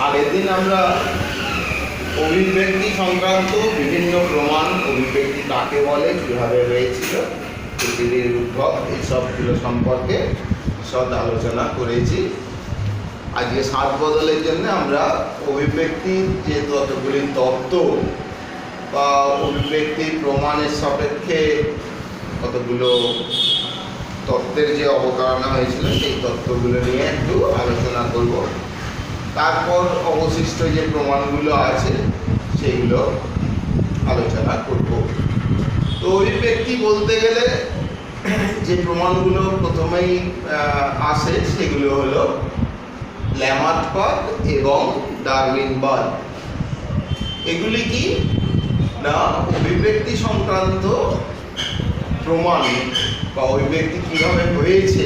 আগের দিন আমরা অভিব্যক্তি সংক্রান্ত বিভিন্ন প্রমাণ, অভিব্যক্তি কাকে বলে, কীভাবে হয়েছিল, পৃথিবীর উদ্ভব, এইসবগুলো সম্পর্কে সব আলোচনা করেছি। আজকে সাত বদলের জন্য আমরা অভিব্যক্তির যে ততগুলি তত্ত্ব বা অভিব্যক্তির প্রমাণের সাপেক্ষে কতগুলো তত্ত্বের যে অবতারণা হয়েছিল সেই তত্ত্বগুলো নিয়ে একটু আলোচনা করব। তারপর অবশিষ্ট যে প্রমাণগুলো আছে সেইগুলো আলোচনা করব। তো অভিব্যক্তি বলতে গেলে যে প্রমাণগুলো প্রথমেই আসে সেগুলো হলো ল্যামার্কবাদ এবং ডারউইনবাদ। এগুলি কি না, অভিব্যক্তি সংক্রান্ত প্রমাণ বা অভিব্যক্তি কীভাবে হয়েছে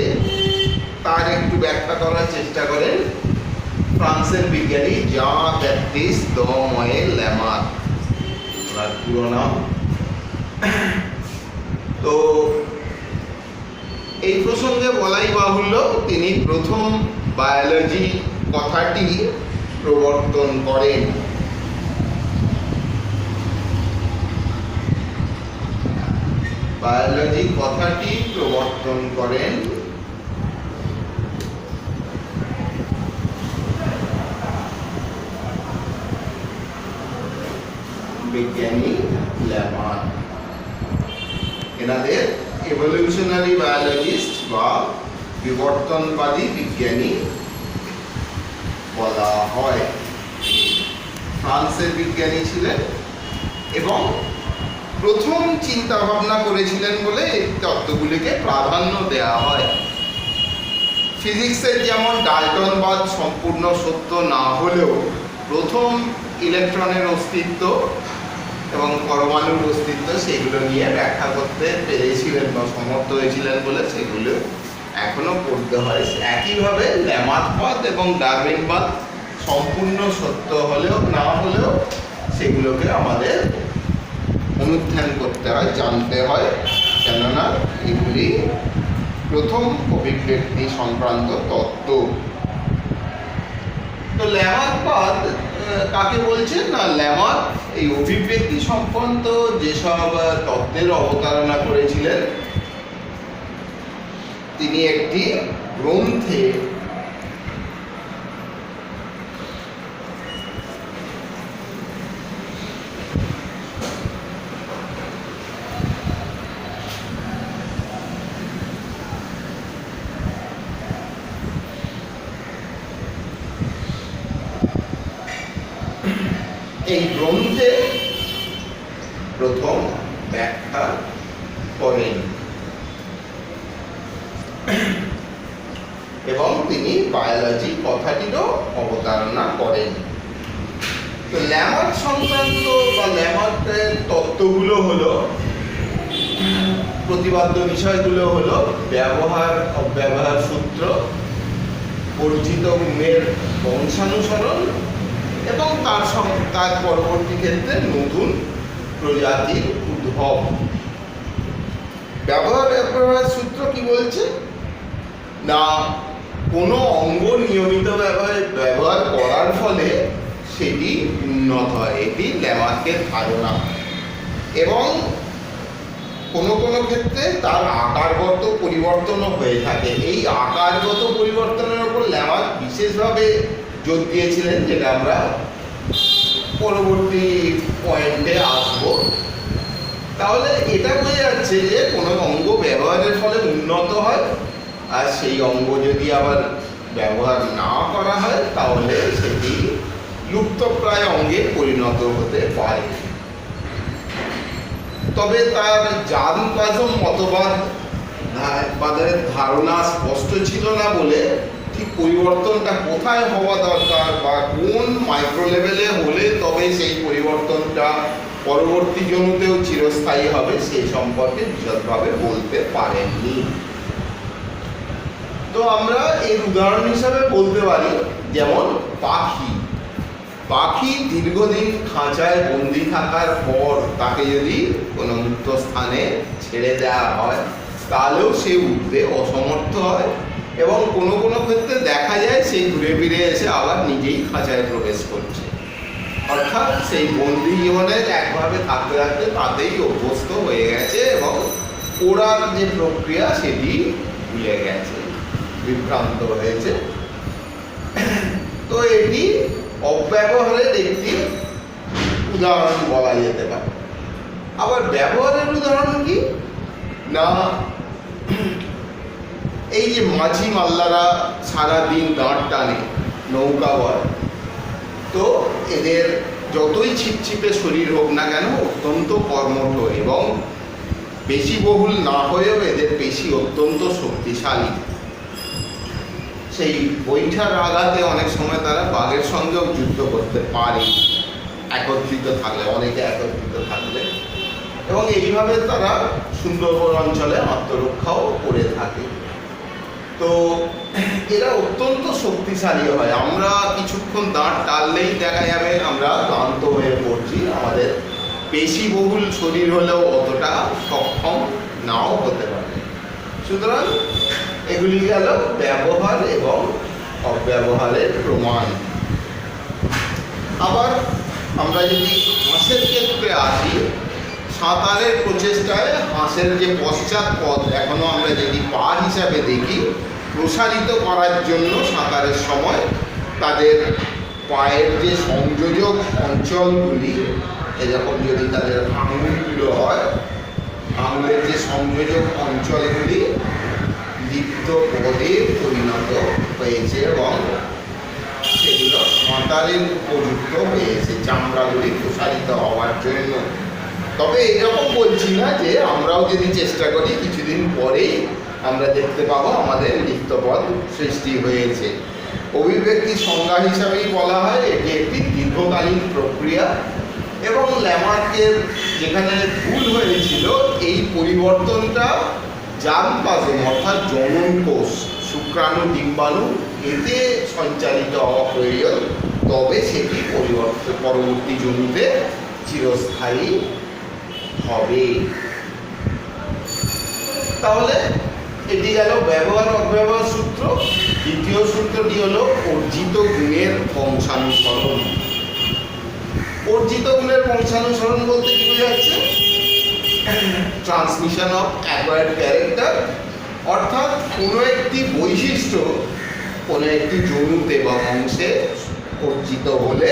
তার একটু ব্যাখ্যা করার চেষ্টা করেন ফ্রান্সের বিজ্ঞানী জাঁ ব্যাপটিস্ট দ্য ময়ে ল্যামার্ক, ওনার পুরো নাম। তো এই প্রসঙ্গে বলাই বাহুল্য, তিনি প্রথম বায়োলজি কথাটি প্রবর্তন করেন। বায়োলজি কথাটি প্রবর্তন করেন বিজ্ঞানী ল্যামার্ক। এনাদের এভলিউশনারি বায়োলজিস্ট বা বিবর্তনবাদী বিজ্ঞানী বলা হয়। ফ্রান্সের বিজ্ঞানী ছিলেন এবং প্রথম চিন্তা ভাবনা করেছিলেন বলে এই তত্ত্বগুলিকে প্রাধান্য দেওয়া হয়। ফিজিক্সের যেমন ডাল্টনবাদ সম্পূর্ণ সত্য না হলেও প্রথম ইলেকট্রনের অস্তিত্ব এবং পরমাণুর অস্তিত্ব সেগুলো নিয়ে ব্যাখ্যা করতে পেরেছিলেন বা সমর্থ হয়েছিলেন বলে সেগুলো এখনো পড়তে হয়। একইভাবে ল্যামার্কবাদ এবং ডারউইনবাদ সম্পূর্ণ সত্য হলেও না হলেও সেগুলোকে আমাদের অনুধ্যান করতে হয়, জানতে হয়, কেননা এগুলি প্রথম অভিব্যক্তি সংক্রান্ত তত্ত্ব। তো ল্যামার্কবাদ কাকে বলছেন না, ল্যামার্ক এই অভিব্যক্তি সংক্রান্ত যেসব তত্ত্বের অবতারণা করেছিলেন তিনি একটি গ্রন্থে এই গ্রন্থে প্রথম ব্যাখ্যা করেন এবং তিনি বায়োলজি কথাটিরও অবতারণা করেন। তো ল্যামার্ক সংক্রান্ত বা ল্যামার্কের তত্ত্বগুলো হলো, প্রতিপাদ্য বিষয়গুলো হলো ব্যবহার সূত্র, অর্জিত গুণের বংশানুসরণ এবং তার পরবর্তী ক্ষেত্রে নতুন প্রজাতির উদ্ভব। ব্যবহার সূত্র কি বলছে না, কোনো অঙ্গ নিয়মিত ব্যবহার করার ফলে সেটি উন্নত হয়, এটি ল্যামার্কের ধারণা। এবং কোনো কোনো ক্ষেত্রে তার আকারগত পরিবর্তনও হয়ে থাকে। এই আকারগত পরিবর্তনের উপর ল্যামার্ক বিশেষভাবে জোর দিয়েছিলেন, যেটা আমরা পরবর্তী পয়েন্টে আসব। তাহলে এটা বোঝা যাচ্ছে যে কোনো অঙ্গ ব্যবহারের ফলে উন্নত হয়, আর সেই অঙ্গ যদি আবার ব্যবহার না করা হয় তাহলে সেটি লুপ্তপ্রায় অঙ্গে পরিণত হতে পারে। তবে তার জাদুপ্লাজম মতবাদের ধারণা স্পষ্ট ছিল না বলে ঠিক পরিবর্তনটা কোথায় হওয়া দরকার বা কোন মাইক্রো লেভেলে হলে তবে সেই পরিবর্তনটা পরবর্তী জন্মতেও চিরস্থায়ী হবে সেই সম্পর্কে বিশদভাবে বলতে পারেননি। তো আমরা এর উদাহরণ হিসাবে বলতে পারি, যেমন পাখি দীর্ঘদিন খাঁচায় বন্দি থাকার পর তাকে যদি কোনো মুক্ত স্থানে ছেড়ে দেওয়া হয় তাহলেও সে উঠতে অসমর্থ হয় এবং কোনো কোনো ক্ষেত্রে দেখা যায় সেই ঘুরে ফিরে এসে আবার নিজেই খাঁচায় প্রবেশ করছে, অর্থাৎ সেই বন্দি জীবনের একভাবে থাকতে থাকতে তাতেই অভ্যস্ত হয়ে গেছে এবং ওড়ার যে প্রক্রিয়া সেটি ভুলে গেছে, বিভ্রান্ত হয়েছে। তো এটি অব্যবহারের একটি উদাহরণ বলা যেতে পারে। আবার ব্যবহারের উদাহরণ কি না, এই যে মাঝি মাল্লারা সারাদিন দাঁড় টানে, নৌকা বয়, তো এদের যতই ছিপছিপে শরীর হোক না কেন অত্যন্ত কর্মঠ এবং বেশি বহুল না হয়েও এদের পেশি অত্যন্ত শক্তিশালী। সেই বৈঠার আঘাতে অনেক সময় তারা বাঘের সঙ্গেও যুদ্ধ করতে পারে একত্রিত থাকলে, অনেকে একত্রিত থাকলে, এবং এইভাবে তারা সুন্দরবন অঞ্চলে আত্মরক্ষাও করে থাকে। তো এরা অত্যন্ত শক্তিশালী হয়। আমরা কিছুক্ষণ দাঁড় টানলেই দেখা যাবে আমরা ক্লান্ত হয়ে পড়ছি, আমাদের পেশিবহুল শরীর হলেও অতটা সক্ষম নাও হতে পারে। সুতরাং এগুলি গেল ব্যবহার এবং অব্যবহারের প্রমাণ। আবার আমরা যদি হাঁসের ক্ষেত্রে আসি, সাঁতারের প্রচেষ্টায় হাঁসের যে পশ্চাৎ পথ এখনো আমরা যদি পা হিসাবে দেখি, প্রসারিত করার জন্য সাঁতারের সময় তাদের পায়ের যে সংযোজক অঞ্চলগুলি, এরকম যদি তাদের আঙুলগুলো হয়, আঙুলের যে সংযোজক অঞ্চলগুলি লিপ্ত পদে পরিণত হয়েছে এবং সেগুলো সাঁতারের উপযুক্ত হয়েছে চামড়াগুলি প্রসারিত হওয়ার জন্য। তবে এরকম বলছি না যে আমরাও যদি চেষ্টা করি কিছুদিন পরেই আমরা দেখতে পাবো আমাদের লিপ্তপদ সৃষ্টি হয়েছে। অভিব্যক্তির সংজ্ঞা হিসাবেই বলা হয় এটি একটি দীর্ঘকালীন প্রক্রিয়া এবং ল্যামার্কের যেখানে ভুল হয়েছিল এই পরিবর্তনটা জার্মপ্লাজম অর্থাৎ জনন কোষ, শুক্রাণু, ডিম্বাণু এতে সঞ্চালিত হওয়া প্রয়োজন, তবে সেটি পরবর্তী জমিতে চিরস্থায়ী হবে। তাহলে এটি গেল ব্যবহার অব্যবহার সূত্র। দ্বিতীয় সূত্রটি হলো অর্জিত গুণের বংশানুসরণ। অর্জিত গুণের বংশানুসরণ বলতে কি বোঝাচ্ছে? ট্রান্সমিশন অফ অ্যাকোয়ার্ড ক্যারেক্টার, অর্থাৎ কোনো একটি বৈশিষ্ট্য কোনো একটি জনুতে বা বংশে অর্জিত হলে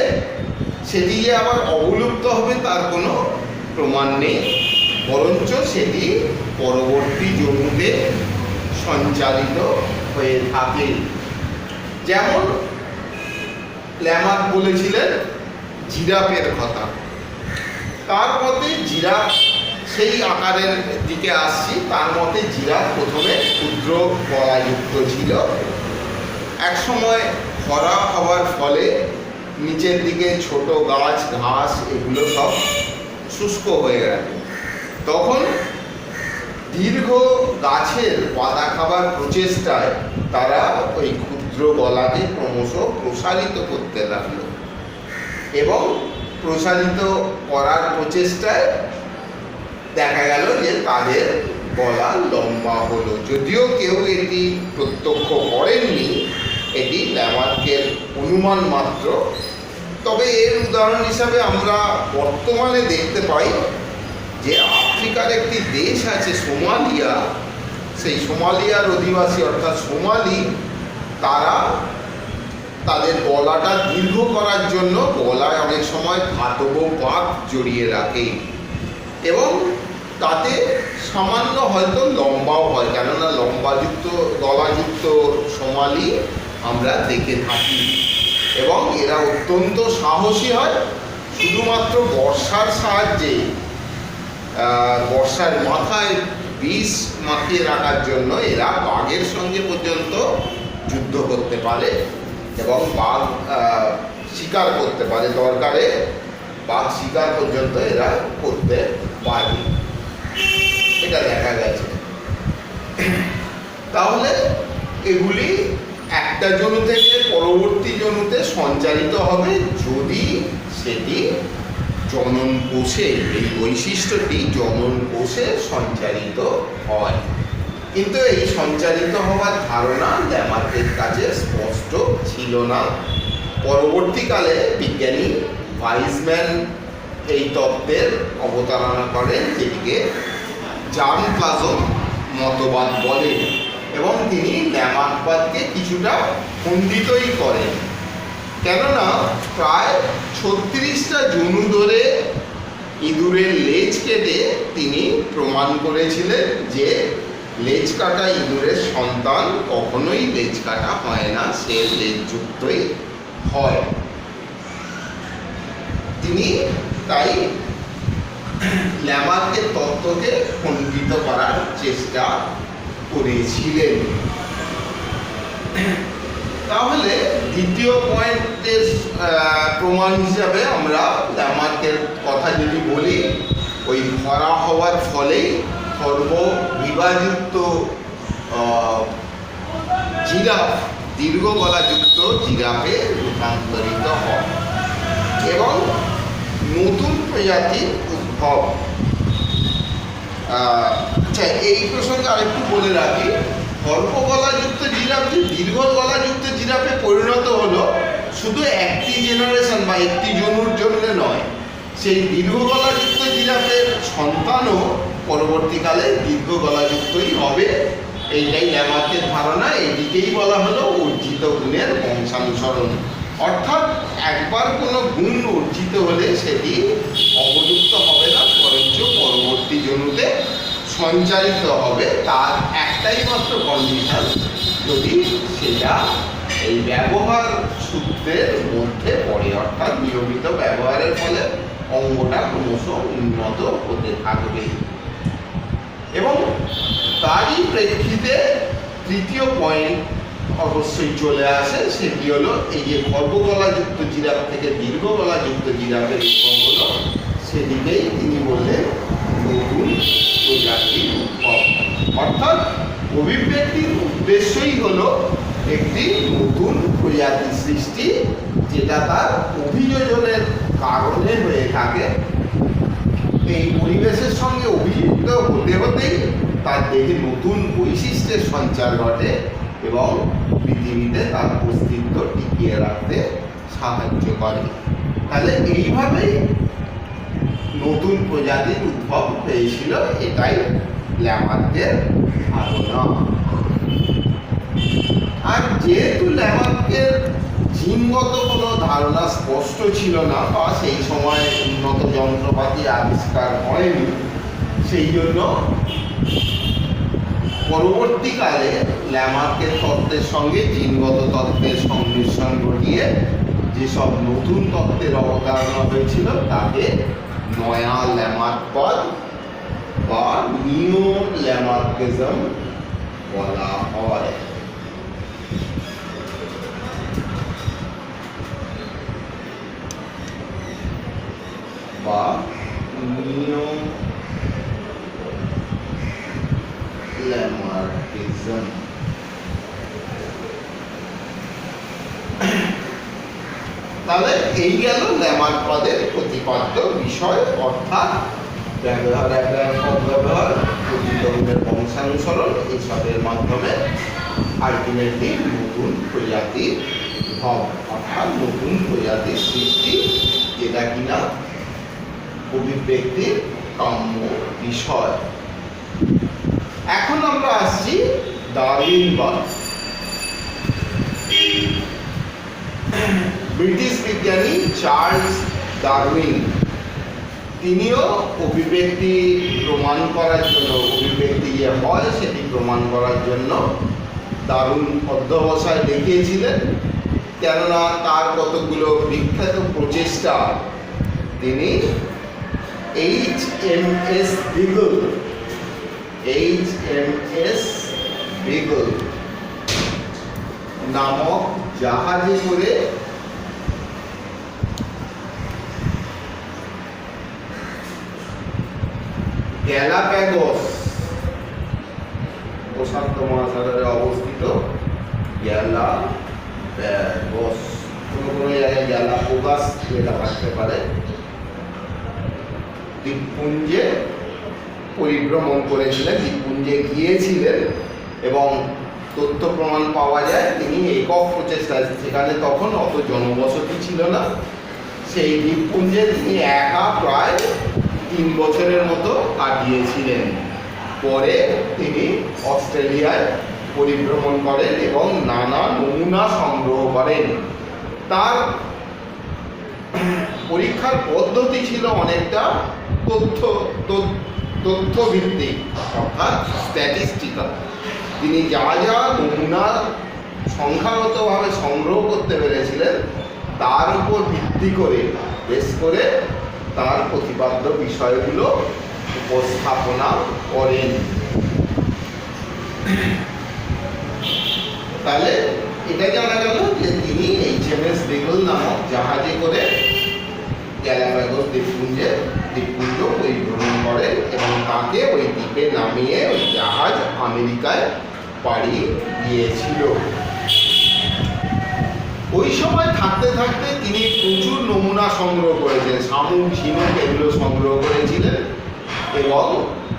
সেটি যে আবার অবলুপ্ত হবে তার কোনো প্রমাণ নেই, বরঞ্চ সেটি পরবর্তী জনুতে সঞ্চালিত হয়ে থাকে। যেমন ল্যামার্ক বলেছিলেন জিরাফের কথা, তার মতে জিরাফ সেই আকারের দিকে আসছি, তার মতে জিরাফ প্রথমে ক্ষুদ্র গলাযুক্ত ছিল, একসময় খরা হওয়ার ফলে নিচের দিকে ছোট গাছ ঘাস এগুলো সব শুষ্ক হয়ে গেল, তখন দীর্ঘ গাছের পাতা খাবার প্রচেষ্টায় তারা ওই ক্ষুদ্র গলাকে ক্রমশ প্রসারিত করতে লাগলো এবং প্রসারিত করার প্রচেষ্টায় দেখা গেল যে তাদের গলা লম্বা হলো। যদিও কেউ এটি প্রত্যক্ষ করেননি, এটি ল্যামার্কের অনুমান মাত্র। তবে এর উদাহরণ হিসাবে আমরা বর্তমানে দেখতে পাই যে আফ্রিকার একটি দেশ আছে সোমালিয়া, সেই সোমালিয়ার অধিবাসী অর্থাৎ সোমালি, তারা তাদের গলাটা দীর্ঘ করার জন্য গলায় অনেক সময় ধাতব পাত জড়িয়ে রাখে এবং তাতে সামান্য হয়তো লম্বাও হয়, কেননা লম্বাযুক্ত গলাযুক্ত সোমালি আমরা দেখে থাকি এবং এরা অত্যন্ত সাহসী হয়। শুধুমাত্র বর্ষার সাহায্যে বর্ষার মাথায় বিষ মাখিয়ে রাখার জন্য এরা বাঘের সঙ্গে পর্যন্ত যুদ্ধ করতে পারে এবং বাঘ শিকার করতে পারে, দরকারে বাঘ শিকার পর্যন্ত এরা করতে পারে, এটা দেখা গেছে। তাহলে এগুলি একটা জনু থেকে পরবর্তী জনুতে সঞ্চারিত হবে যদি সেটি জনন কোষে, এই বৈশিষ্ট্যটি জনন কোষে সঞ্চারিত হয়। কিন্তু এই সঞ্চারিত হওয়ার ধারণা ল্যামার্কের কাছে স্পষ্ট ছিল না। পরবর্তীকালে বিজ্ঞানী ভাইসম্যান এই তত্ত্বের অবতারণা করেন, যেটিকে জার্মপ্লাজম মতবাদ বলেন, এবং তিনি ল্যামার্কবাদকে কিছুটা খণ্ডিতই করেন। কেননা প্রায় 36টা জনু ধরে ইঁদুরের লেজ কেটে তিনি প্রমাণ করেছিলেন যে লেজ কাটা ইঁদুরের সন্তান কখনোই লেজ কাটা হয় না, সে লেজযুক্তই হয়। তিনি তাই ল্যামার্কের তত্ত্বকে খণ্ডিত করার চেষ্টা করেছিলেন। তাহলে দ্বিতীয় পয়েন্টের প্রমাণ হিসাবে আমরা ল্যামার্কের কথা যদি বলি, ওই ভরা হওয়ার ফলেই সর্ববিভাযুক্ত জিরাফ দীর্ঘ গলাযুক্ত জিরাফে রূপান্তরিত হয় এবং নতুন প্রজাতির উদ্ভব। আচ্ছা, এই প্রসঙ্গে আরেকটু বলে রাখি, সর্বগলাযুক্ত জিরাফ যে দীর্ঘ গলাযুক্ত জিরাফে পরিণত হলো শুধু একটি জেনারেশন বা একটি জনুর জন্য নয়, সেই দীর্ঘ গলাযুক্ত জিরাফের সন্তানও পরবর্তীকালে দীর্ঘ গলাযুক্তই হবে। এইটাই ল্যামার্কের ধারণা। এটিকেই বলা হলো অর্জিত গুণের বংশানুসরণ। অর্থাৎ একবার কোনো গুণ অর্জিত হলে সেটি অবলুপ্ত হবে না, বরঞ্চ পরবর্তী জনুতে সঞ্চারিত হবে। তার একটাই মাত্র কন্ডিশন, যদি সেটা এই ব্যবহার সূত্রের মধ্যে পড়ে, অর্থাৎ নিয়মিত ব্যবহারের ফলে অঙ্গটা ক্রমশ উন্নত হতে থাকবে। এবং তারই প্রেক্ষিতে তৃতীয় পয়েন্ট অবশ্যই চলে আসে, সেটি হলো এই যে খর্বগলাযুক্ত জিরাফ থেকে দীর্ঘ গলাযুক্ত জিরাফের উদ্ভব হলো, সেদিকেই তিনি বললেন নতুন প্রজাতির উদ্ভব। অর্থাৎ অভিব্যক্তির উদ্দেশ্যই হলো একটি নতুন প্রজাতির সৃষ্টি, যেটা তার অভিযোজনের কারণে হয়ে থাকে। এই পরিবেশের সঙ্গে অভিযুক্ত হতে হতেই তার দেহে নতুন বৈশিষ্ট্যের সঞ্চার ঘটে এবং পৃথিবীতে তার অস্তিত্ব টিকিয়ে রাখতে সাহায্য করে। তাহলে এইভাবেই নতুন প্রজাতির উদ্ভব হয়েছিল, এটাই ল্যামার্কের ধারণা। আর যেহেতু ল্যামার্কের জিনগত কোনো ধারণা স্পষ্ট ছিল না, বা সেই সময় উন্নত যন্ত্রপাতি আবিষ্কার হয়নি, সেই জন্য পরবর্তীকালে ল্যামার্কের তত্ত্বের সঙ্গে জিনগত তত্ত্বের সংমিশ্রণ ঘটিয়ে যেসব নতুন তত্ত্বের অবতারণা হয়েছিল তাকে নয়া ল্যামার্কবাদ বা নিও ল্যামার্কিজম বলা হয়। বা নিও ল্যামার্কিজম। তাহলে এই গেল ল্যামার্কবাদের প্রতিপাদ্য বিষয়, অর্থাৎ ব্যবহার, অব্যবহার, অর্জিত গুণের বংশানুসরণ, এইসবের মাধ্যমে আলটিমেটলি নতুন প্রজাতির উদ্ভব, অর্থাৎ নতুন প্রজাতির সৃষ্টি, যেটা কিনা অভিব্যক্তির কাম্য বিষয়। এখন আমরা আসছি ডারউইনবাদ। ব্রিটিশ বিজ্ঞানী চার্লস ডারউইন, তিনিও অভিব্যক্তি প্রমাণ করার জন্য, অভিব্যক্তি যে হয় সেটি প্রমাণ করার জন্য দারুণ অধ্যবসায় দেখিয়েছিলেন। কেননা তার কতগুলো বিখ্যাত প্রচেষ্টা তিনি HMS বিগল নামক জাহাজে করে গ্যালাপ্যাগোস, প্রশান্ত মহাসাগরে অবস্থিত গ্যালাপ্যাগোস, কোনো কোনো জায়গায় গ্যালাপোগাস যেটা থাকতে পারে, দ্বীপপুঞ্জে পরিভ্রমণ করেছিলেন, দ্বীপপুঞ্জে গিয়েছিলেন এবং তথ্য প্রমাণ পাওয়া যায় তিনি একক প্রচেষ্টায়, সেখানে তখন অত জনবসতি ছিল না, সেই দ্বীপপুঞ্জে তিনি একা প্রায় 3 বছরের মতো কাটিয়েছিলেন। পরে তিনি অস্ট্রেলিয়ায় পরিভ্রমণ করেন এবং নানা নমুনা সংগ্রহ করেন। তার পরীক্ষার পদ্ধতি ছিল অনেকটা তথ্যভিত্তিক, অর্থাৎ স্ট্যাটিস্টিক্যাল। তিনি যা যা নমুনা সংখ্যাগতভাবে সংগ্রহ করতে পেরেছিলেন তার উপর ভিত্তি করে বেশ করে তার প্রতিপাদ্য বিষয়গুলো উপস্থাপনা করেন। তাহলে এটা জানা গেল যে তিনি HMS বেগল নামক জাহাজে করে গ্যালাপাগোস দ্বীপপুঞ্জ পরিভ্রমণ করেন এবং তাকে ওই দ্বীপে নামিয়ে ওই জাহাজ আমেরিকায় পাড়ি দিয়েছিল। ওই সময় থাকতে থাকতে তিনি প্রচুর নমুনা সংগ্রহ করেছেন, শামুক, ঝিনুক এগুলো সংগ্রহ করেছিলেন এবং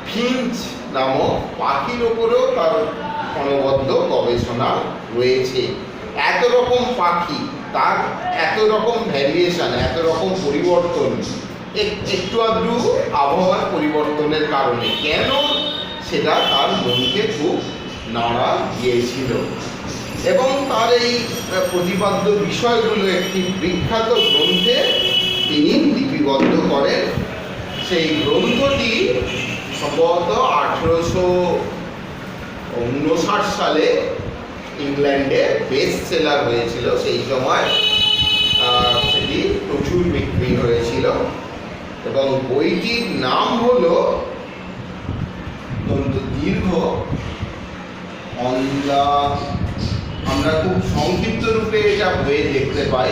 ফিঞ্চ নামক পাখির ওপরেও তার অনবদ্য গবেষণা রয়েছে। এত রকম পাখি, তার এত রকম ভ্যারিয়েশন, এত রকম পরিবর্তন, একটু আধটু আবহাওয়ার পরিবর্তনের কারণে কেন, সেটা তার মনকে খুব নাড়া দিয়েছিল এবং তার এই প্রতিপাদ্য বিষয়গুলো একটি বিখ্যাত গ্রন্থে তিনি লিপিবদ্ধ করেন। সেই গ্রন্থটি সম্ভবত 1859 সালে ইংল্যান্ডে বেস্ট সেলার হয়েছিল। সেই সময় সেটি প্রচুর বিক্রি হয়েছিল এবং বইটির নাম হলো দীর্ঘ, আমরা খুব সংক্ষিপ্ত রূপে এটা বইয়ে দেখতে পাই।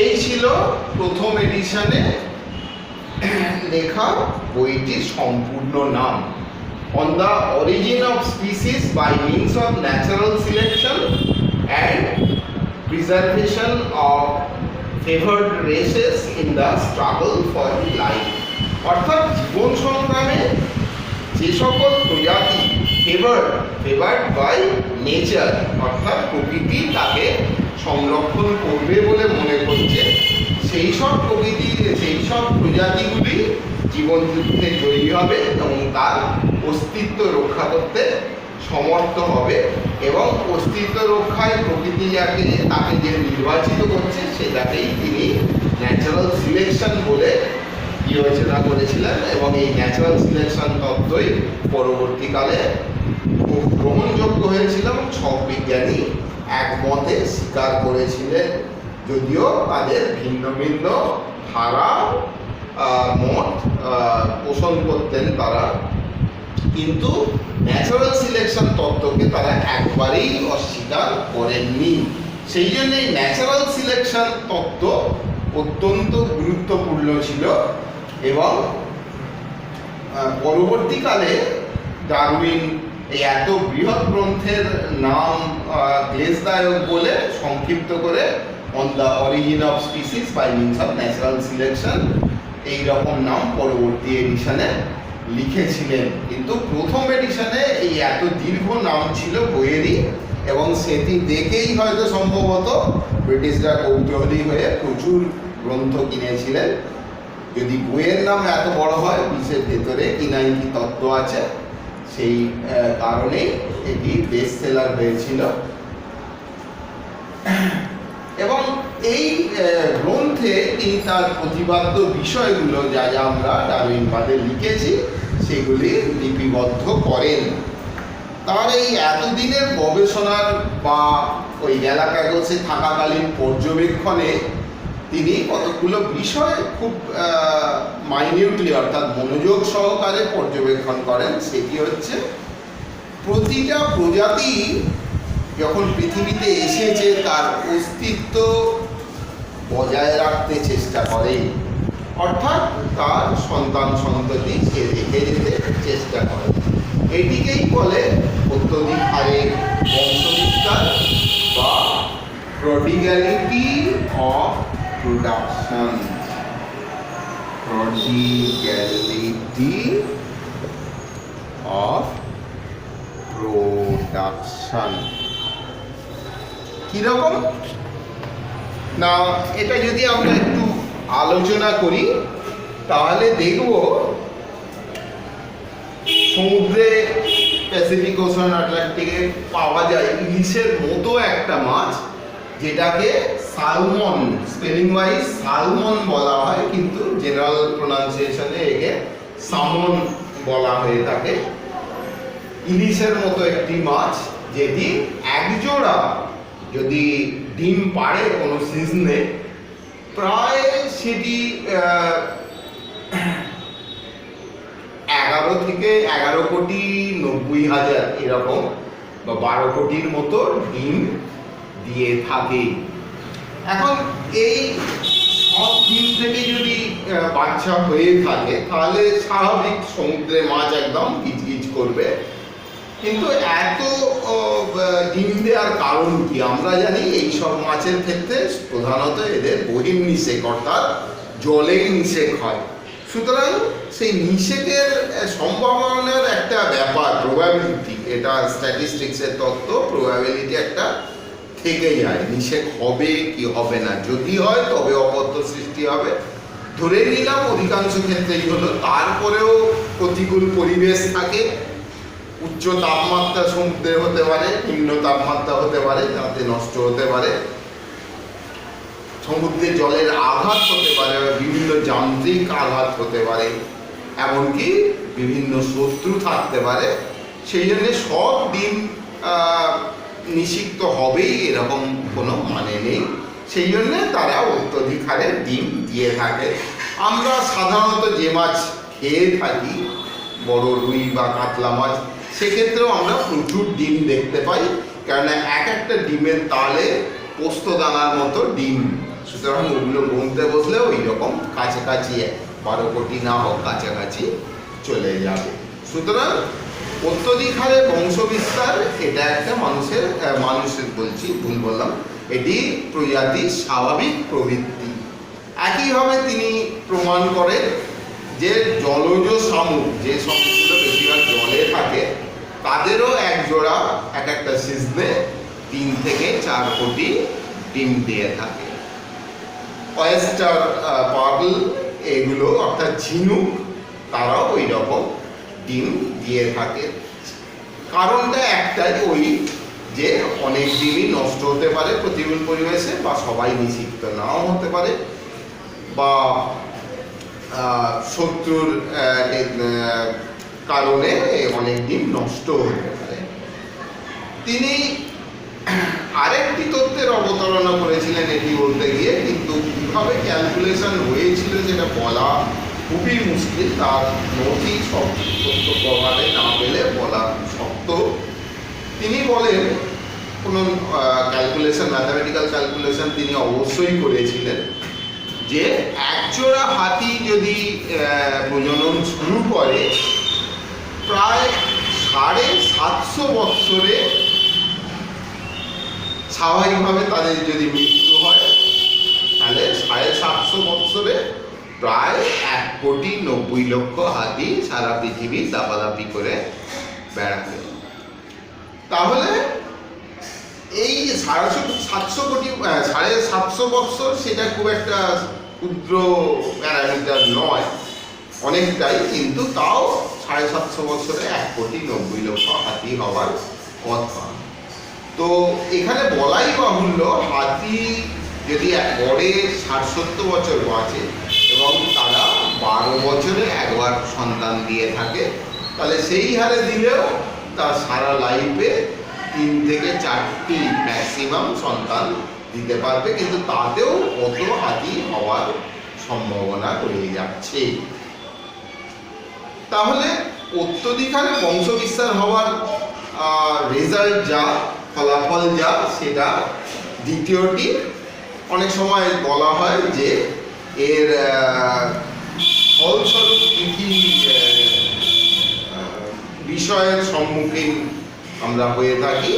এই ছিল প্রথম এডিশনে লেখা বইটির সম্পূর্ণ নাম, on the origin of species by means of natural selection and preservation of favoured races in the struggle for life. অর্থাৎ জীবন সংগ্রামে যে সকল প্রজাতি ফেভার্ড বাই নেচার, অর্থাৎ প্রকৃতি তাকে সংরক্ষণ করবে বলে মনে করছে, সেই সব প্রজাতিগুলি জীবন যুদ্ধে জয়ী হবে এবং তার অস্তিত্ব রক্ষা করতে সমর্থ হবে এবং অস্তিত্ব রক্ষায় প্রকৃতি তাকে যে নির্বাচিত করছে সেটাকেই তিনি ন্যাচারাল সিলেকশন বলে বিবেচনা করেছিলেন এবং এই ন্যাচারাল সিলেকশন তত্ত্বই পরবর্তীকালে খুব গ্রহণযোগ্য হয়েছিল। ছক বিজ্ঞানী একমতে স্বীকার করেছিলেন, যদিও তাদের ভিন্ন ভিন্ন ধারা মত পোষণ করতেন তারা, কিন্তু ন্যাচারাল সিলেকশন তত্ত্বকে তারা একবারেই অস্বীকার করেননি। সেই জন্য এই ন্যাচারাল সিলেকশন তত্ত্ব অত্যন্ত গুরুত্বপূর্ণ ছিল এবং পরবর্তীকালে ডারউইন এই এত বৃহৎ গ্রন্থের নাম ক্লেশদায়ক বলে সংক্ষিপ্ত করে on the origin of species by means of natural selection, এইরকম নাম পরবর্তী এডিশনে লিখেছিলেন। কিন্তু প্রথম এডিশনে এই এত দীর্ঘ নাম ছিল বইয়েরই, এবং সেটি দেখেই হয়তো সম্ভবত ব্রিটিশরা কৌতূহলী হয়ে প্রচুর গ্রন্থ কিনেছিলেন। যদি বইয়ের নাম এত বড় হয়, বিষের ভেতরে কি না কি তত্ত্ব আছে, সেই কারণেই এটি বেস্ট সেলার হয়েছিল। এবং এই গ্রন্থে তিনি তার প্রতিপাদ্য বিষয়গুলো যা যা আমরা ডারউইনবাদে লিখেছি সেগুলি লিপিবদ্ধ করেন। তার এই এতদিনের গবেষণার বা ওই গ্যালাপ্যাগোসে থাকাকালীন পর্যবেক্ষণে তিনি কতগুলো বিষয় খুব মাইনিউটলি অর্থাৎ মনোযোগ সহকারে পর্যবেক্ষণ করেন। সেটি হচ্ছে, প্রতিটা প্রজাতি যখন পৃথিবীতে এসেছে তার অস্তিত্ব বজায় রাখতে চেষ্টা করে, অর্থাৎ তার সন্তান সন্ততি সে রেখে যেতে চেষ্টা করে। এটিকেই বলে অত্যধিক হারে বংশবিস্তার বা প্রডিগ্যালিটি অফ প্রোডাকশন। প্রডিগ্যালিটি অফ প্রোডাকশন কিরকম না, এটা যদি আমরা একটু আলোচনা করি তাহলে দেখব সমুদ্রে প্যাসিফিক ওশান আটলান্টিকে পাওয়া যায় ইলিশের মতো একটা মাছ, যেটাকে সালমন, স্পেলিং ওয়াইজ সালমন বলা হয়, কিন্তু জেনারেল প্রোনাউন্সিয়েশনে একে সামন বলা হয়ে থাকে। ইলিশের মতো একটি মাছ, যেটি একজোড়া যদি ডিম পাড়ে কোনো সিজনে, প্রায় সেটি 11 থেকে 11,90,000 এরকম বা 12 কোটির মতো ডিম দিয়ে থাকে। এখন এই সব ডিম থেকে যদি বাচ্চা হয়ে থাকে তাহলে স্বাভাবিক সমুদ্রে মাছ একদম গিজগিজ করবে। কিন্তু এত ডিম দেওয়ার কারণ কি? আমরা জানি এই সব মাছের ক্ষেত্রে প্রধানত এদের বহির্নিষেক অর্থাৎ জলেই নিষেক হয়। সুতরাং সেই নিষেকের সম্ভাবনার একটা ব্যাপার, প্রবাবিলিটি, এটা স্ট্যাটিস্টিক্সের তত্ত্ব, প্রবাবিলিটি একটা থেকে যায়, নিষেক হবে কি হবে না। যদি হয় তবে অপত্য সৃষ্টি হবে, ধরে নিলাম অধিকাংশ ক্ষেত্রেই হলো। তারপরেও প্রতিকূল পরিবেশ থাকে, উচ্চ তাপমাত্রা সমুদ্রে হতে পারে, নিম্ন তাপমাত্রা হতে পারে, যাতে নষ্ট হতে পারে, সমুদ্রে জলের আঘাত হতে পারে, বিভিন্ন যান্ত্রিক আঘাত হতে পারে, এমনকি বিভিন্ন শত্রু থাকতে পারে। সেই জন্য সব ডিম নিষিক্ত হবেই এরকম কোনো মানে নেই। সেই জন্য তারা অত্যধিক হারে ডিম দিয়ে থাকে। আমরা সাধারণত যে মাছ খেয়ে থাকি, বড় রুই বা কাতলা মাছ, সেক্ষেত্রেও আমরা প্রচুর ডিম দেখতে পাই, কেননা এক একটা ডিমের তালে পোস্তদানার মতো ডিম। সুতরাং ওগুলো গুনতে বসলে ওই রকম কাছাকাছি 12 কোটি না হোক কাছাকাছি চলে যাবে। সুতরাং অত্যধিক হারে বংশবিস্তার এটা একটা মানুষের বলছি, ভুল বললাম, এটি প্রজাতির স্বাভাবিক প্রবৃত্তি। একইভাবে তিনি প্রমাণ করেন যে জলজ শামুক, যে শামুকগুলো বেশিরভাগ জলে থাকে, তাদেরও এক জোড়া এক একটা সিজনে 3 থেকে 4 কোটি ডিম দিয়ে থাকে। অয়েস্টার, পার্ল, এগুলো অর্থাৎ ঝিনুক, তারাও ওই রকম ডিম দিয়ে থাকে। কারণটা একটাই, ওই যে অনেক ডিমই নষ্ট হতে পারে প্রতিকূল পরিবেশে, বা সবাই নিষিক্ত নাও হতে পারে, বা শত্রুর কারণে অনেক ডিম নষ্ট হতে পারে। তিনি আরেকটি তথ্যের অবতারণা করেছিলেন এটি বলতে গিয়ে, কিন্তু কীভাবে ক্যালকুলেশন হয়েছিল সেটা বলা খুবই মুশকিল। তার নথি সব তথ্য প্রভাবে না পেলে বলা শক্ত। তিনি বলেন কোনো ক্যালকুলেশন, ম্যাথামেটিক্যাল ক্যালকুলেশন তিনি অবশ্যই করেছিলেন, যে একজোড়া হাতি যদি প্রজনন শুরু করে, প্রায় 750 বৎসরে স্বাভাবিকভাবে তাদের যদি মৃত্যু হয়, তাহলে 750 বছরে প্রায় 1,90,00,000 হাতি সারা পৃথিবী দাপাদাপি করে বেড়াবে। তাহলে এই 750 বছর সেটা খুব একটা ক্ষুদ্র প্যারামিটার নয়, অনেকটাই, কিন্তু তাও 750 বছরে 1,90,00,000 হাতি হওয়ার কথা। তো এখানে বলাই বাহুল্য, হাতি যদি গড়ে 60-70 বছর বাঁচে এবং তারা 12 বছরে একবার সন্তান দিয়ে থাকে, তাহলে সেই হারে দিলেও তার সারা লাইফে 3 থেকে 4টি ম্যাক্সিমাম সন্তান দিতে পারবে, কিন্তু তাতেও কত হাতি হওয়ার সম্ভাবনা রয়ে যাচ্ছে। তাহলে অত্যধিক হারে বংশবিস্তার হওয়ার রেজাল্ট যা, ফলাফল যা, সেটা দ্বিতীয়টি অনেক সময় বলা হয় যে এর ফলস্বরূপ কী বিষয়ের সম্মুখীন আমরা হয়ে থাকি।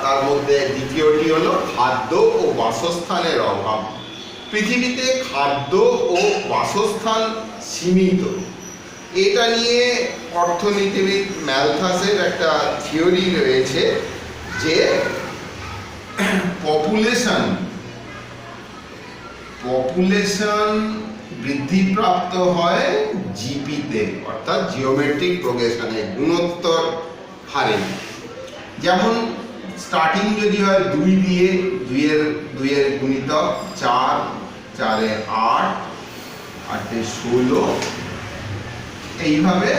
তার মধ্যে দ্বিতীয়টি হলো খাদ্য ও বাসস্থানের অভাব। পৃথিবীতে খাদ্য ও বাসস্থান সীমিত, এটা নিয়ে অর্থনীতিবিদ ম্যালথাসের একটা থিওরি রয়েছে যে পপুলেশন বৃদ্ধিপ্রাপ্ত হয় জিপিতে, অর্থাৎ জিওমেট্রিক প্রোগ্রেশনে, গুণোত্তর হারে। যেমন স্টার্টিং যদি হয় 2 দিয়ে, 2-এর গুণিতক 4, 4-এ 8, 8-এ 16, এইভাবে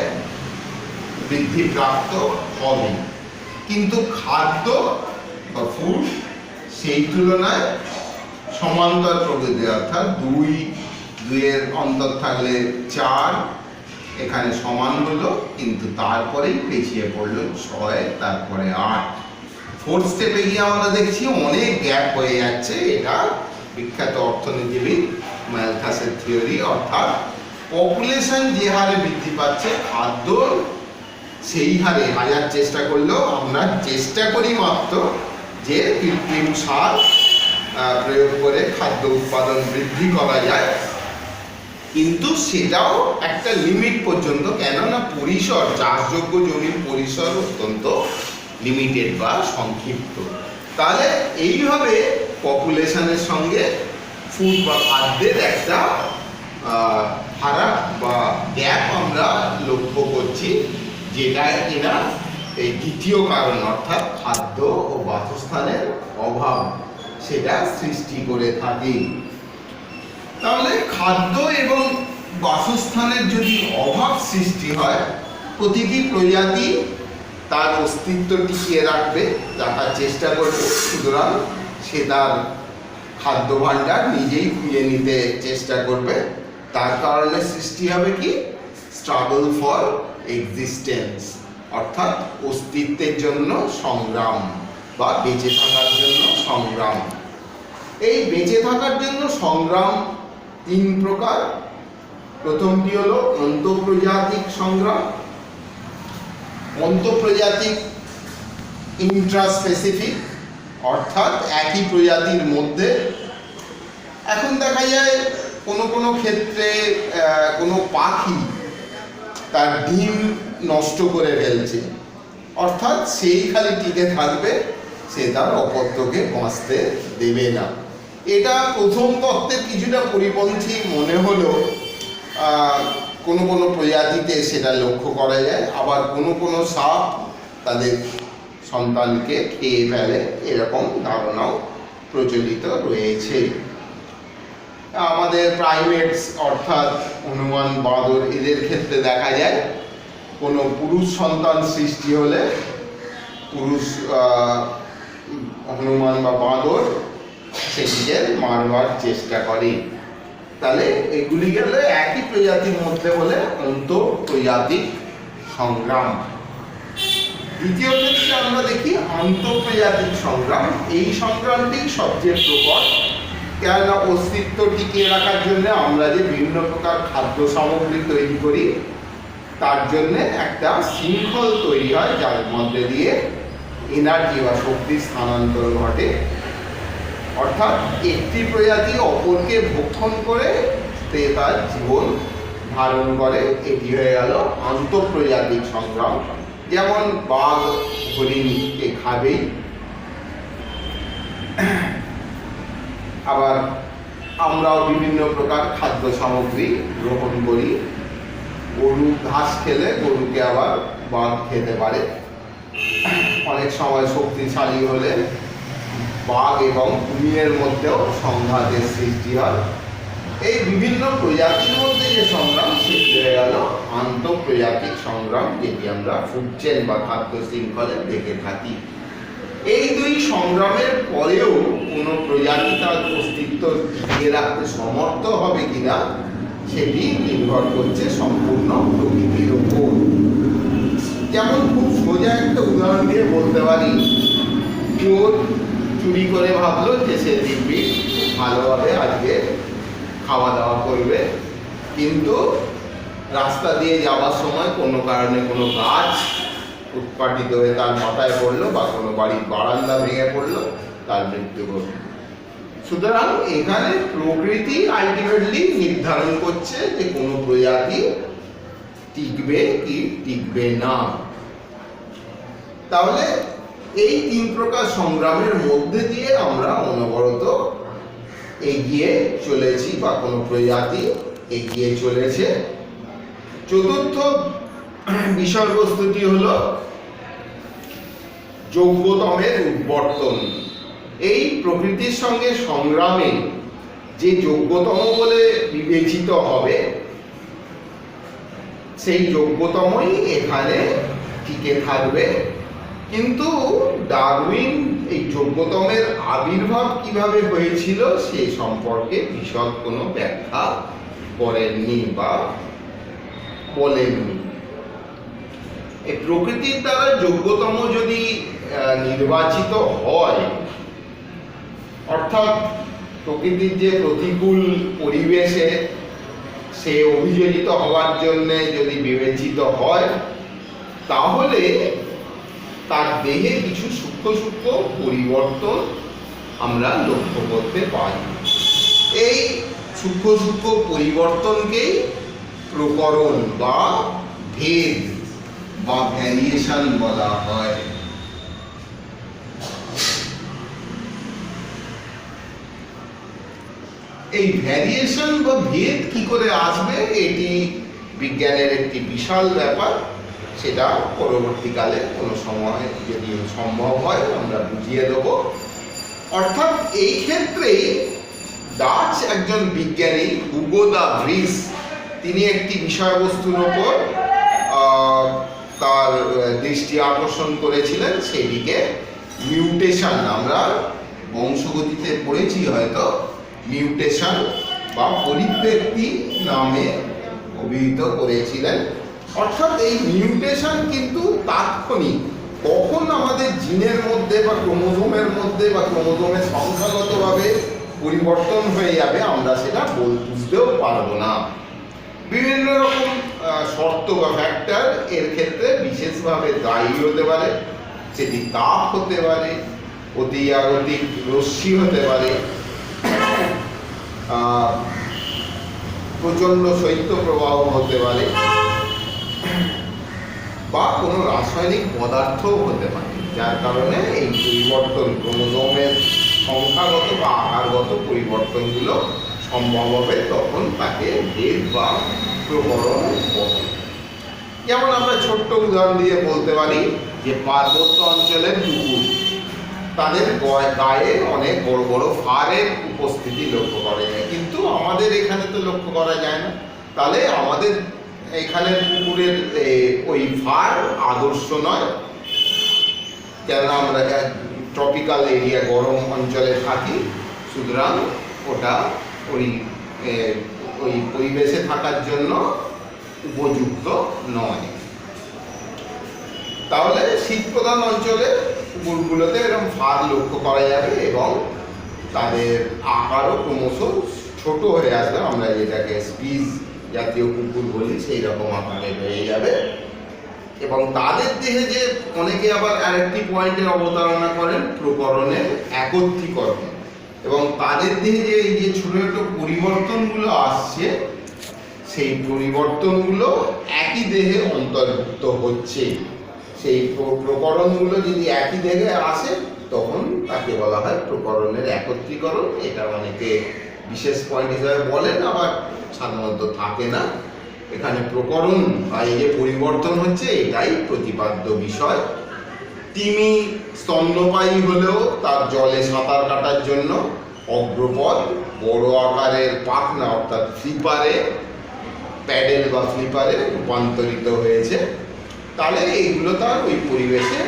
বৃদ্ধিপ্রাপ্ত হবে। কিন্তু খাদ্য বা ফুড সেই তুলনায় সমান্তর প্রকৃতির, অর্থাৎ 2-এর অন্তর থাকলে 4, এখানে সমান হলো, কিন্তু তারপরেই পেছিয়ে পড়লো 6, তারপরে 8। 4th স্টেপে গিয়ে আমরা দেখছি অনেক গ্যাপ হয়ে যাচ্ছে। এটা বিখ্যাত অর্থনীতিবিদ ম্যালথাসের থিওরি, অর্থাৎ পপুলেশন যে হারে বৃদ্ধি পাচ্ছে, খাদ্য সেই হারে হাজার চেষ্টা করলেও আমরা চেষ্টা করি মাত্র যে কৃত্রিম সার প্রয়োগ করে খাদ্য উৎপাদন বৃদ্ধি করা যায়, কিন্তু সেটাও একটা লিমিট পর্যন্ত, কেননা পরিসর, চাষযোগ্য জমির পরিসর অত্যন্ত লিমিটেড বা সংক্ষিপ্ত। তাহলে এইভাবে পপুলেশনের সঙ্গে ফুড বা খাদ্যের একটা ফারাক বা গ্যাপ আমরা লক্ষ্য করছি, যেটা কিনা এই দ্বিতীয় কারণ, অর্থাৎ খাদ্য ও বাসস্থানের অভাব, সেটা সৃষ্টি করে থাকি। তাহলে খাদ্য এবং বাসস্থানের যদি অভাব সৃষ্টি হয়, প্রতিটি প্রজাতি তার অস্তিত্ব টিকিয়ে রাখার চেষ্টা করবে, সুতরাং সে তার খাদ্য ভাণ্ডার নিজেই খুঁজে নিতে চেষ্টা করবে। তার কারণে সৃষ্টি হবে কি, স্ট্রাগল ফর এক্সিস্টেন্স, অর্থাৎ অস্তিত্বের জন্য সংগ্রাম বা বেঁচে থাকার জন্য সংগ্রাম। এই বেঁচে থাকার জন্য সংগ্রাম 3 প্রকার। প্রথমটি হলো অন্তঃপ্রজাতিক সংগ্রাম। অন্তঃপ্রজাতিক ইন্ট্রাস্পেসিফিক, অর্থাৎ একই প্রজাতির মধ্যে। এখন দেখা যায় কোনো ক্ষেত্রে কোনো পাখি তার ডিম নষ্ট করে ফেলছে, অর্থাৎ সেই খালি টিকে থাকবে, সে তার অপত্যকে বাঁচতে দেবে না। এটা প্রথম তত্ত্বের কিছুটা পরিপন্থী মনে হলেও কোনো প্রজাতিতে সেটা লক্ষ্য করা যায়। আবার কোনো সাপ তাদের সন্তানকে খেয়ে ফেলে, এরকম ধারণাও প্রচলিত রয়েছে। আমাদের প্রাইমেটস অর্থাৎ হনুমান, বাঁদর, এদের ক্ষেত্রে দেখা যায় কোনো পুরুষ সন্তান সৃষ্টি হলে পুরুষ হনুমান বা বাঁদর সেটিকে মারবার চেষ্টা করে। তাহলে এগুলি গেলে একই প্রজাতির মধ্যে বলে অন্তঃপ্রজাতিক সংগ্রাম। দ্বিতীয় ক্ষেত্রে আমরা দেখি আন্তঃপ্রজাতিক সংগ্রাম। এই সংগ্রামটি সবচেয়ে প্রকট, কেননা অস্তিত্ব টিকিয়ে রাখার জন্য আমরা যে বিভিন্ন প্রকার খাদ্য সামগ্রী তৈরি করি, তার জন্য একটা শৃঙ্খল তৈরি হয়, যার মধ্যে দিয়ে এনার্জি বা শক্তির স্থানান্তর ঘটে। অর্থাৎ একটি প্রজাতি অপরকে ভক্ষণ করে তার জীবন ধারণ করে। এটি হয়ে গেল আন্তঃপ্রজাতিক সংগ্রাম। যেমন বাঘ হরিণকে খাবেই, আবার আমরাও বিভিন্ন প্রকার খাদ্য সামগ্রী গ্রহণ করি। গরু ঘাস খেলে গরুকে আবার বাঘ খেতে পারে। অনেক সময় শক্তিশালী হলে বাঘ এবং কুমিরের মধ্যেও সংঘাতের সৃষ্টি হয়। এই বিভিন্ন প্রজাতির মধ্যে যে সংগ্রাম, সেটি হয়ে গেল আন্তঃপ্রজাতিক সংগ্রাম, যেটি আমরা ফুড চেইন বা খাদ্য শৃঙ্খলে দেখে থাকি। এই দুই সংগ্রামের পরেও কোনো প্রজাতি তার অস্তিত্ব টিকিয়ে রাখতে সমর্থ হবে কিনা সেটি নির্ভর করছে সম্পূর্ণ প্রকৃতির উপর। যেমন খুব সোজা একটা উদাহরণ দিয়ে বলতে পারি, চোর চুরি করে ভাবলো যে সে দিব্যি ভালোভাবে আজকে খাওয়া দাওয়া করবে, কিন্তু রাস্তা দিয়ে যাওয়ার সময় কোনো কারণে কোনো গাছ উৎপাটিত হয়ে তার মাথায় পড়লো বা কোনো বাড়ির বারান্দা ভেঙে পড়লো, তার মৃত্যু ঘটল। সুতরাং এখানে প্রকৃতি আলটিমেটলি নির্ধারণ করছে যে কোনো প্রজাতি টিকবে কি টিকবে না। তাহলে এই তিন প্রকার সংগ্রামের মধ্যে দিয়ে আমরা অনবরত এগিয়ে চলেছি বা কোনো প্রজাতি এগিয়ে চলেছে। চতুর্থ বিষয়বস্তুটি হলো যোগ্যতমের উদ্বর্তন। এই প্রকৃতির সঙ্গে সংগ্রামে যে যোগ্যতম বলে বিবেচিত হবে, সেই যোগ্যতমই এখানে টিকে থাকবে। কিন্তু ডারউইন এই যোগ্যতমের আবির্ভাব কিভাবে হয়েছিল সে সম্পর্কে বিশদ কোনো ব্যাখ্যা করেননি বা বলেননি। এই প্রকৃতির দ্বারা যোগ্যতম যদি নির্বাচিত হয়, অর্থাৎ প্রকৃতির যে প্রতিকূল পরিবেশে সে অভিযোজিত হওয়ার জন্য যদি বিবেচিত হয়, তাহলে তার দেহে কিছু সূক্ষ্ম সূক্ষ্ম পরিবর্তন আমরা লক্ষ্য করতে পারি। এই সূক্ষ্ম সূক্ষ্ম পরিবর্তনকেই প্রকরণ বা ভেদ বা ভ্যারিয়েশন বলা হয়। এই ভ্যারিয়েশন বা ভেদ কি করে আসবে, এটি বিজ্ঞানের একটি বিশাল ব্যাপার। সেটা পরবর্তীকালে কোনো সময় যদি সম্ভব হয় আমরা বুঝিয়ে দেব। অর্থাৎ এই ক্ষেত্রেই ডাচ একজন বিজ্ঞানী হুগো দা ভ্রিস, তিনি একটি বিষয়বস্তুর ওপর তার দৃষ্টি আকর্ষণ করেছিলেন, সেদিকে মিউটেশন, আমরা বংশগতিতে পড়েছি হয়তো, মিউটেশন বা পরিবর্তন নামে অভিহিত করেছিলেন। অর্থাৎ এই মিউটেশন কিন্তু তাৎক্ষণিক, কখন আমাদের জিনের মধ্যে বা ক্রোমোজোমের মধ্যে বা ক্রোমোজোমের সংখ্যাগতভাবে পরিবর্তন হয়ে যাবে আমরা সেটা বুঝতেও পারবো না। বিভিন্ন রকম শর্ত বা ফ্যাক্টর এর ক্ষেত্রে বিশেষভাবে দায়ী হতে পারে। সেটি তাপ হতে পারে, অতিজাগতিক রশ্মি হতে পারে, প্রচণ্ড শৈত্যপ্রবাহ হতে পারে, বা কোনো রাসায়নিক পদার্থও হতে পারে, যার কারণে এই পরিবর্তন ক্রোমোজোমের সংখ্যাগত বা আকারগত পরিবর্তনগুলো সম্ভব হবে। তখন তাকে ভেদ বা প্রকরণ বলে। যেমন আমরা ছোট্ট উদাহরণ দিয়ে বলতে পারি যে পার্বত্য অঞ্চলের কুকুর, তাদের গায়ে অনেক বড় বড় ফারের উপস্থিতি লক্ষ্য করা যায়, কিন্তু আমাদের এখানে তো লক্ষ্য করা যায় না। তাহলে আমাদের এখানের কুকুরের ওই ফার আদর্শ নয়, কেননা আমরা ট্রপিক্যাল এরিয়া, গরম অঞ্চলে থাকি, সুতরাং ওটা ওই পরিবেশে থাকার জন্য উপযুক্ত নয়। তাহলে শীতপ্রধান অঞ্চলে কুকুরগুলোতে এরকম ফার লক্ষ্য করা যাবে এবং তাদের আকারও ক্রমশ ছোট হয়ে আসবে। আমরা যেটাকে স্পিজ জাতীয় কুকুর বলি, সেই রকম আকারে হয়ে যাবে। এবং তাদের দেহে যে অনেকে আবার আরেকটি পয়েন্টের অবতারণা করেন, প্রকরণের একত্রীকরণ। এবং তাদের দেহে যে এই যে ছোট ছোট পরিবর্তনগুলো আসছে, সেই পরিবর্তনগুলো একই দেহে অন্তর্ভুক্ত হচ্ছে। সেই প্রকরণগুলো যদি একই দেহে আসে তখন তাকে বলা হয় প্রকরণের একত্রীকরণ। এটা অনেকে বিশেষ পয়েন্ট হিসাবে বলেন, আবার সাধারণত থাকে না। এখানে প্রকরণ বা এই যে পরিবর্তন হচ্ছে এটাই প্রতিপাদ্য বিষয়। তিমি স্তন্যপায়ী হলেও তার জলে সাঁতার কাটার জন্য অগ্রপদ বড় আকারের পাখনা অর্থাৎ ফ্লিপারে, প্যাডেল বা ফ্লিপারে রূপান্তরিত হয়েছে। তাহলে এইগুলো তার ওই পরিবেশে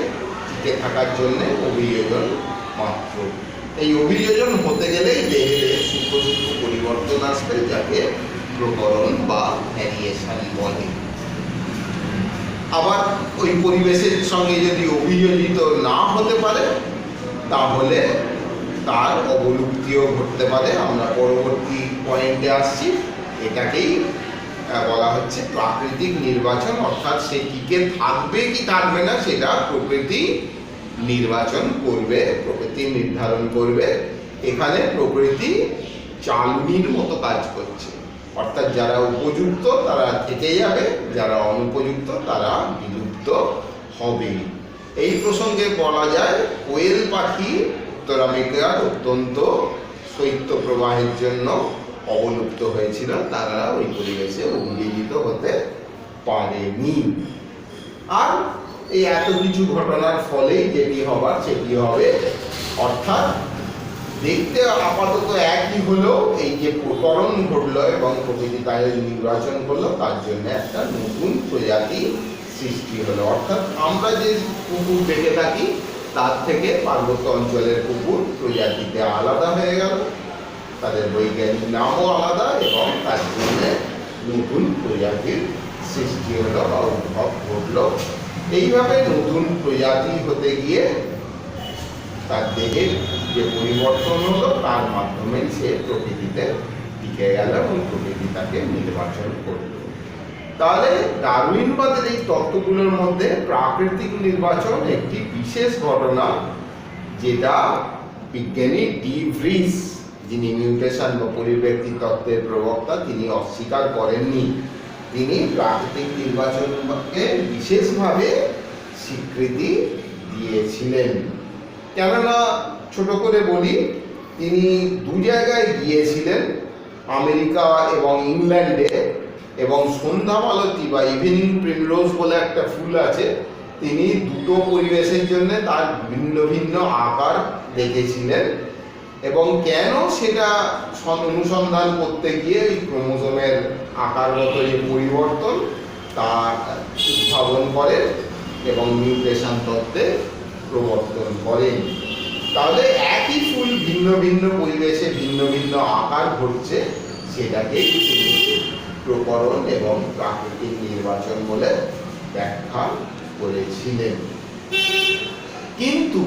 টিকে থাকার জন্য অভিযোজন মাত্র। এই অভিযোজন হতে গেলেই দেহের সূক্ষ্ম সূক্ষ্ম পরিবর্তন আসবে, যাকে প্রকরণ বা ভ্যারিয়েশন বলে। আবার ওই পরিবেশের সঙ্গে যদি অভিযোজিত না হতে পারে তাহলে তার অবলুপ্তিও ঘটতে পারে। আমরা পরবর্তী পয়েন্টে আসছি। এটাকেই বলা হচ্ছে প্রাকৃতিক নির্বাচন, অর্থাৎ সে টিকে থাকবে কি থাকবে না সেটা প্রকৃতি নির্বাচন করবে, প্রকৃতি নির্ধারণ করবে। এখানে প্রকৃতি চালনির মতো কাজ করছে, অর্থাৎ যারা উপযুক্ত তারা থেকে যাবে, যারা অনুপযুক্ত তারা বিলুপ্ত হবে। এই প্রসঙ্গে বলা যায় কোয়েল পাখি উত্তর আমেরিকার অত্যন্ত শৈত্য প্রবাহের জন্য অবলুপ্ত হয়েছিল, তারা ওই পরিবেশে অভিযোজিত হতে পারেনি। আর এই এত কিছু ঘটনার ফলেই যেটি হবার সেটি হবে, অর্থাৎ দেখতে আপাতত একই হলো, এই যে প্রকরণ ঘটলো এবং প্রকৃতি তাদের নির্বাচন করলো, তার জন্য একটা নতুন প্রজাতি সৃষ্টি হলো। অর্থাৎ আমরা যে কুকুর দেখে থাকি তার থেকে পার্বত্য অঞ্চলের কুকুর প্রজাতিতে আলাদা হয়ে গেল, তাদের বৈজ্ঞানিক নামও আলাদা, এবং তার জন্য নতুন প্রজাতির সৃষ্টি হলো বা উদ্ভব ঘটলো। এইভাবে নতুন প্রজাতি হতে গিয়ে তার দেহের যে পরিবর্তন হলো তার মাধ্যমে সে প্রকৃতিতে টিকে গেল এবং প্রকৃতি তাকে নির্বাচন করল। তাহলে ডারউইনবাদের এই তত্ত্বগুলোর মধ্যে প্রাকৃতিক নির্বাচন একটি বিশেষ ঘটনা, যেটা বিজ্ঞানী ডি ভ্রিস, যিনি মিউটেশন বা পরিব্যক্তি তত্ত্বের প্রবক্তা, তিনি অস্বীকার করেননি। তিনি প্রাকৃতিক নির্বাচনকে বিশেষভাবে স্বীকৃতি দিয়েছিলেন। কেননা ছোট করে বলি, তিনি দু জায়গায় গিয়েছিলেন, আমেরিকা এবং ইংল্যান্ডে, এবং সন্ধ্যা মালতী বা ইভিনিং প্রিমরোজ বলে একটা ফুল আছে, তিনি দুটো পরিবেশের জন্য তার ভিন্ন ভিন্ন আকার দেখেছিলেন। এবং কেন সেটা অনুসন্ধান করতে গিয়ে এই ক্রোমোজোমের আকারগত যে পরিবর্তন তা উদ্ভাবন করেন এবং মিউটেশন তত্ত্বে প্রবর্তন করেন। তাহলে একই ফুল ভিন্ন ভিন্ন পরিবেশে ভিন্ন ভিন্ন আকার ঘটছে, সেটাকেই তিনি প্রকরণ এবং প্রাকৃতিক নির্বাচন বলে ব্যাখ্যা করেছিলেন। কিন্তু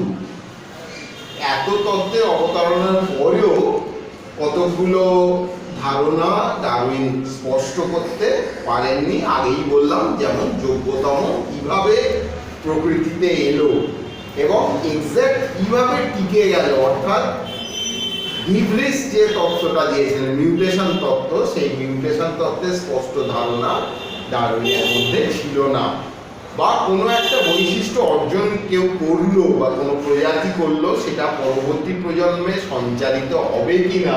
এত তত্ত্বের অবতারণার পরেও কতগুলো ধারণা ডারউইন স্পষ্ট করতে পারেননি। আগেই বললাম, যেমন যোগ্যতম কিভাবে প্রকৃতিতে এলো এবং এক্সাক্ট কিভাবে টিকে গেল, অর্থাৎ ডি ভ্রিস যে তত্ত্বটা দিয়েছিলেন মিউটেশন তত্ত্ব, সেই মিউটেশন তত্ত্বের স্পষ্ট ধারণা ডারউইনের মধ্যে ছিল না। বা কোনো একটা বৈশিষ্ট্য অর্জন কেউ করলো বা কোনো প্রজাতি করলো, সেটা পরবর্তী প্রজন্মে সঞ্চারিত হবে কিনা,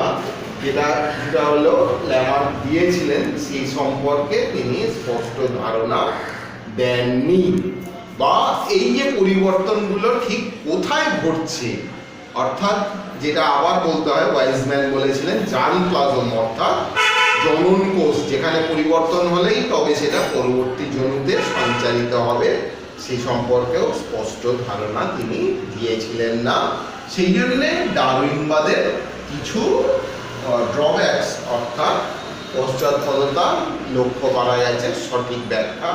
যেটা হলো ল্যামার্ক দিয়েছিলেন, সেই সম্পর্কে তিনি স্পষ্ট ধারণা দেননি। বা এই যে পরিবর্তনগুলো ঠিক কোথায় ঘটছে, অর্থাৎ যেটা আবার বলতে হয়, ওয়াইজম্যান বলেছিলেন জার্ম প্লাজম, অর্থাৎ জনন কোষ, যেখানে পরিবর্তন হলেই তবে সেটা পরবর্তী জনুতে সঞ্চারিত হবে, সেই সম্পর্কেও স্পষ্ট ধারণা তিনি দিয়েছিলেন না। সেই জন্যে ডারউইনবাদের কিছু ড্রব্যাকস, অর্থাৎ পশ্চাৎপদতা লক্ষ্য করা গেছে, সঠিক ব্যাখ্যা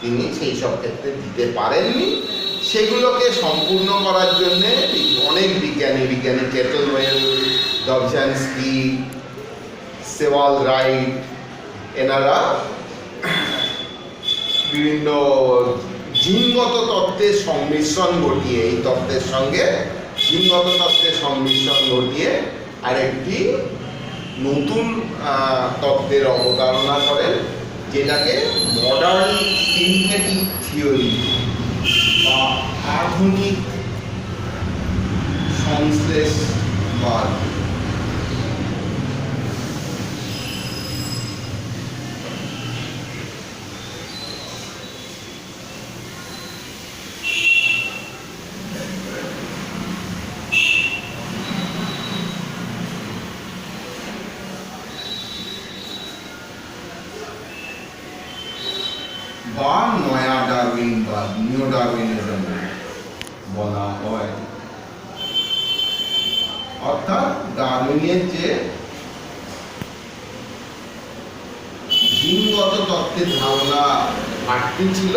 তিনি সেই সব ক্ষেত্রে দিতে পারেননি। সেগুলোকে সম্পূর্ণ করার জন্যে অনেক বিজ্ঞানী কেটলওয়েল, ডবঝানস্কি, সেওয়াল রাইট, এনারা বিভিন্ন জিনগত তত্ত্বের সংমিশ্রণ ঘটিয়ে, এই তত্ত্বের সঙ্গে জিনগত তত্ত্বের সংমিশ্রণ ঘটিয়ে আরেকটি নতুন তত্ত্বের অবতারণা করেন, যেটাকে মডার্ন সিনথেটিক থিওরি বা আধুনিক সংশ্লেষবাদ। বা নয়া ডারউইনবাদ, নিও ডারউইনিজম বলা হয়। অর্থাৎ ডারউইনের যে জিনগত তত্ত্বের ধারণা ঘাটতি ছিল,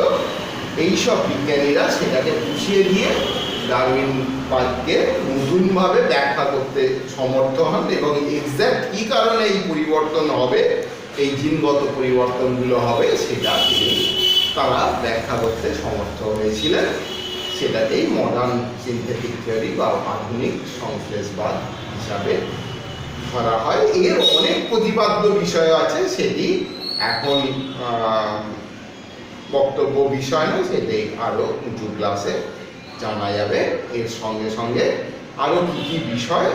এইসব বিজ্ঞানীরা সেটাকে পুষিয়ে দিয়ে ডারউইনবাদকে নতুনভাবে ব্যাখ্যা করতে সমর্থ হন এবং এক্স্যাক্ট কী কারণে এই পরিবর্তন হবে, এই জিনগত পরিবর্তনগুলো হবে, সেটা তারা ব্যাখ্যা করতে সমর্থ হয়েছিলেন। সেটাকেই মডার্ন সিনথেটিক থিওরি বা আধুনিক সংশ্লেষবাদ হিসাবে ধরা হয়। এর অনেক প্রতিপাদ্য বিষয় আছে, সেটি এখন বক্তব্য বিষয় নয়, সেটাই আরও উঁচু ক্লাসে জানা যাবে। এর সঙ্গে সঙ্গে আরও কী কী বিষয়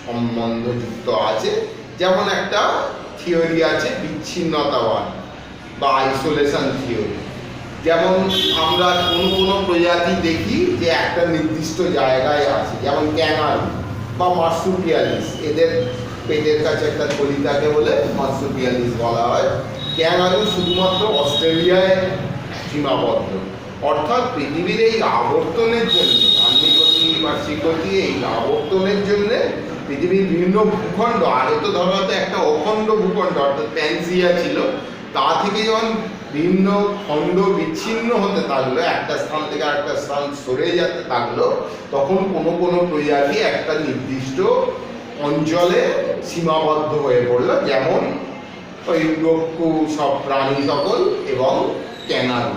সম্বন্ধযুক্ত আছে, যেমন একটা থিওরি আছে বিচ্ছিন্নতাবাদ বা আইসোলেশন থিওরি। যেমন আমরা কোনো প্রজাতি দেখি যে একটা নির্দিষ্ট জায়গায় আছে, যেমন ক্যাঙ্গারু বা মার্সুপিয়ালিস, এদের পেটের কাছে একটা থলি থাকে বলে মার্সুপিয়ালিস বলা হয়। ক্যাঙ্গারু শুধুমাত্র অস্ট্রেলিয়ায় সীমাবদ্ধ। অর্থাৎ পৃথিবীর এই আবর্তনের জন্য, আগ্নেয়গতি বা বার্ষিকগতি, এই আবর্তনের জন্য পৃথিবীর বিভিন্ন ভূখণ্ড, আগে তো ধরো একটা অখণ্ড ভূখণ্ড অর্থাৎ প্যানসিয়া ছিল, তা থেকে যখন বিভিন্ন খণ্ড বিচ্ছিন্ন হতে থাকলো, একটা স্থান থেকে আরেকটা স্থান সরে যেতে থাকলো, তখন কোনো প্রজাতি একটা নির্দিষ্ট অঞ্চলে সীমাবদ্ধ হয়ে পড়লো, যেমন ওই রক্ষু সব প্রাণী সকল এবং ক্যাঙ্গারু।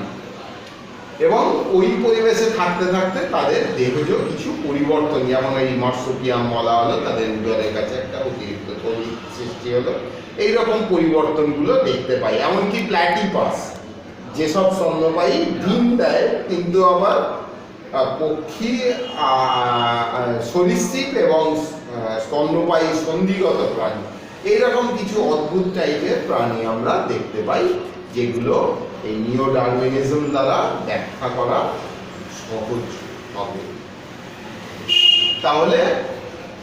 এবং ওই পরিবেশে থাকতে থাকতে তাদের দেহজ কিছু পরিবর্তন, যেমন এই মার্সুপিয়াম বলা হলো, তাদের উদরের কাছে একটা অতিরিক্ত থলি সৃষ্টি হলো, এইরকম পরিবর্তনগুলো দেখতে পাই। এমনকি প্ল্যাটিপাস, যেসব স্তন্যপায়ী ডিম দেয় কিন্তু আবার পক্ষী, সরীসৃপ এবং স্তন্যপায়ী সন্ধিগত প্রাণী, এইরকম কিছু অদ্ভুত টাইপের প্রাণী আমরা দেখতে পাই, যেগুলো এই নিও ডারউইনিজম দ্বারা ব্যাখ্যা করা সহজ হবে। তাহলে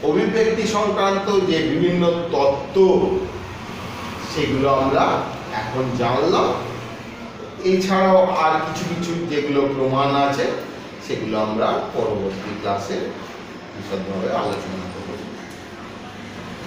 অভিব্যক্তি সংক্রান্ত যে বিভিন্ন তত্ত্ব, সেগুলো আমরা এখন জানলাম। এছাড়াও আর কিছু কিছু যেগুলো প্রমাণ আছে, সেগুলো আমরা পরবর্তী ক্লাসে বিশদভাবে আলোচনা করব।